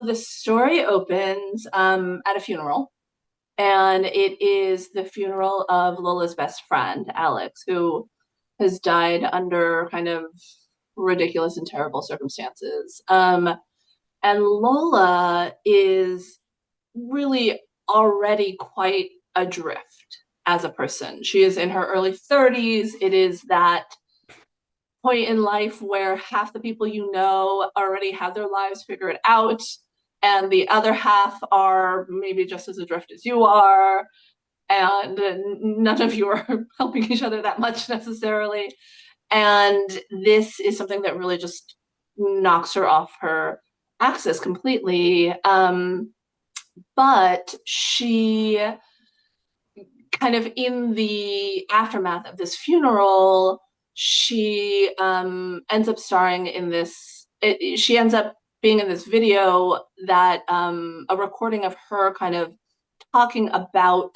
The story opens at a funeral, and it is the funeral of Lola's best friend, Alex, who has died under kind of ridiculous and terrible circumstances. And Lola is really already quite adrift as a person. She is in her early 30s. It is that point in life where half the people you know already have their lives figured out, and the other half are maybe just as adrift as you are, and none of you are helping each other that much necessarily. And this is something that really just knocks her off her axis completely. But she kind of in the aftermath of this funeral, she ends up starring in this. She ends up being in this video that a recording of her kind of talking about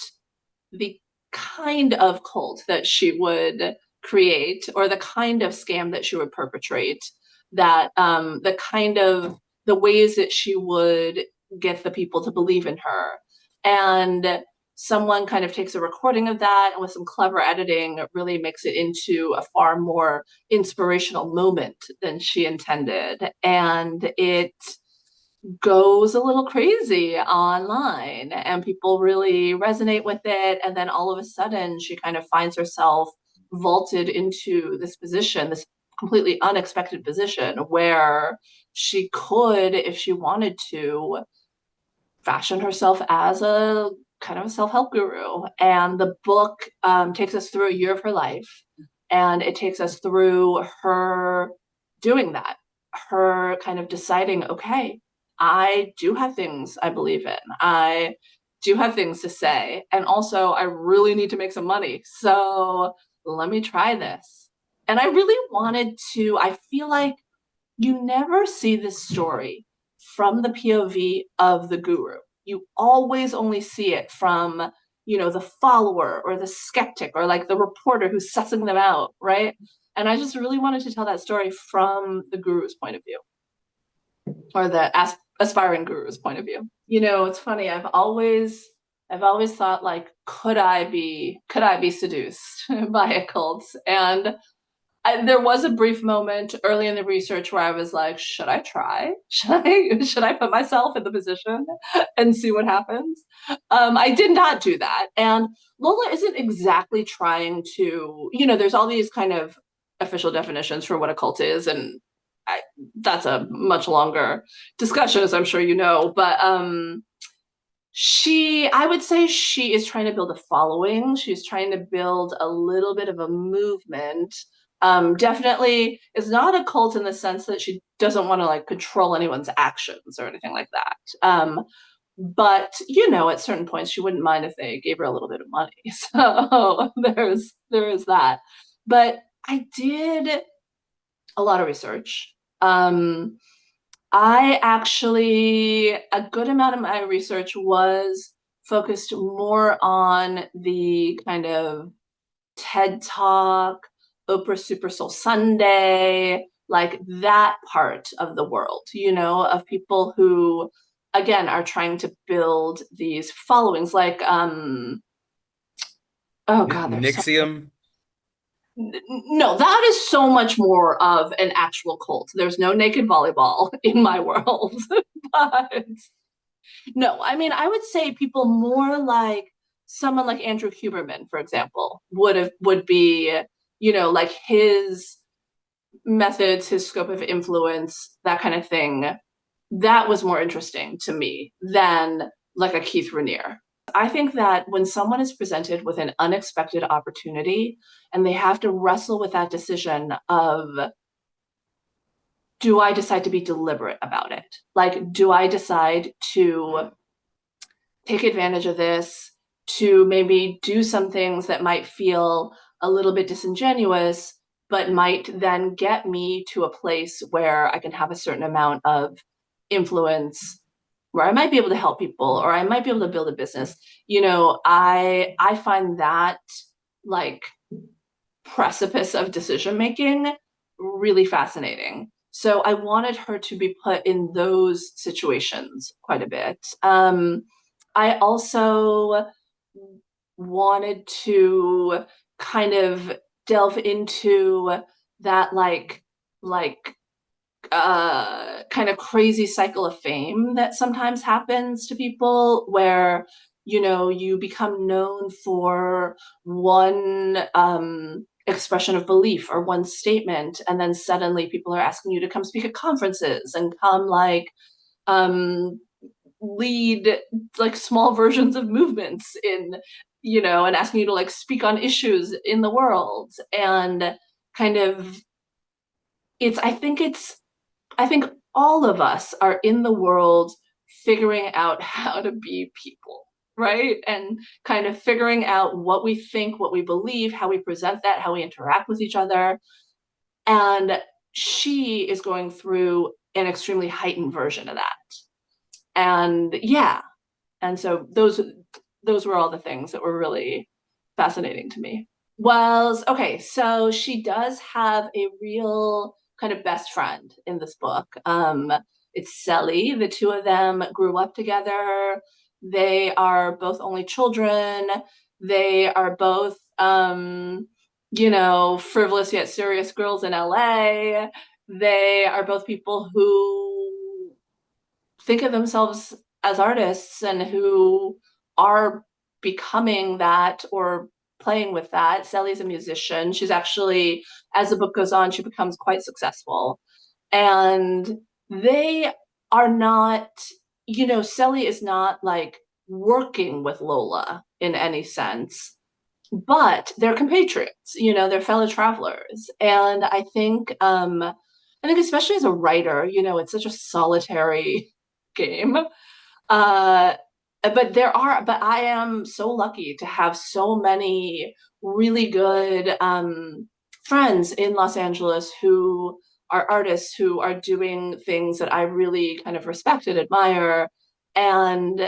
the kind of cult that she would create, or the kind of scam that she would perpetrate, that the kind of the ways that she would get the people to believe in her. And someone kind of takes a recording of that, and with some clever editing, it really makes it into a far more inspirational moment than she intended. And it goes a little crazy online, and people really resonate with it. And then all of a sudden, she kind of finds herself vaulted into this position, this completely unexpected position where she could, if she wanted to, fashion herself as a kind of a self-help guru. And the book takes us through a year of her life, and it takes us through her doing that, her kind of deciding, okay, I do have things I believe in, I do have things to say, and also I really need to make some money, so let me try this. And I really wanted to, I feel like you never see this story from the POV of the guru. You always only see it from, the follower or the skeptic or like the reporter who's sussing them out, right? And I just really wanted to tell that story from the guru's point of view, or the aspiring guru's point of view. It's funny. I've always thought, like, could I be seduced by a cult? And there was a brief moment early in the research where I was like, should I try? Should I put myself in the position and see what happens? I did not do that. And Lola isn't exactly trying to, there's all these kind of official definitions for what a cult is, and that's a much longer discussion, as I'm sure you know. But I would say she is trying to build a following. She's trying to build a little bit of a movement. Definitely is not a cult in the sense that she doesn't want to like control anyone's actions or anything like that. But at certain points, she wouldn't mind if they gave her a little bit of money. So there is that. But I did a lot of research. I actually, a good amount of my research was focused more on the kind of TED Talk, Oprah Super Soul Sunday, like that part of the world, of people who, again, are trying to build these followings. Like, oh God, there's so Nixium. no, that is so much more of an actual cult. There's no naked volleyball in my world. But no, I mean, I would say people more like someone like Andrew Huberman, for example, would be, like his methods, his scope of influence, that kind of thing. That was more interesting to me than like a Keith Raniere. I think that when someone is presented with an unexpected opportunity and they have to wrestle with that decision of, do I decide to be deliberate about it? Like, do I decide to take advantage of this, to maybe do some things that might feel a little bit disingenuous, but might then get me to a place where I can have a certain amount of influence, where I might be able to help people, or I might be able to build a business. I find that like precipice of decision making really fascinating. So I wanted her to be put in those situations quite a bit. I also wanted to kind of delve into that like kind of crazy cycle of fame that sometimes happens to people where you become known for one expression of belief or one statement, and then suddenly people are asking you to come speak at conferences and come um lead like small versions of movements in and asking you to like speak on issues in the world. And kind of it's I think all of us are in the world figuring out how to be people, right? And kind of figuring out what we think, what we believe, how we present that, how we interact with each other. And she is going through an extremely heightened version of that. And yeah, and so those were all the things that were really fascinating to me. Well, okay, so she does have a real kind of best friend in this book. It's Sally. The two of them grew up together. They are both only children. They are both, frivolous yet serious girls in LA. They are both people who think of themselves as artists and who are becoming that or playing with that. Sally's a musician. She's actually, as the book goes on, she becomes quite successful. And they are not, Sally is not like working with Lola in any sense, but they're compatriots, they're fellow travelers. And I think especially as a writer, it's such a solitary game. Uh, but I am so lucky to have so many really good friends in Los Angeles who are artists who are doing things that I really kind of respect and admire. And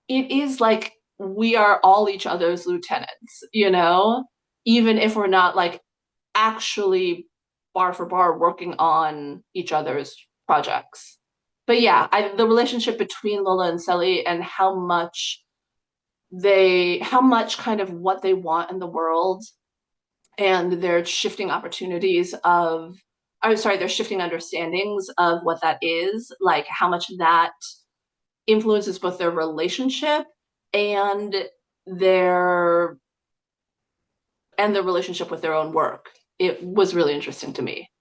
it is like we are all each other's lieutenants, even if we're not like actually bar for bar working on each other's projects. But yeah, the relationship between Lola and Sally and how much kind of what they want in the world and their shifting opportunities of, I'm sorry, their shifting understandings of what that is, like how much that influences both their relationship and their and the relationship with their own work. It was really interesting to me.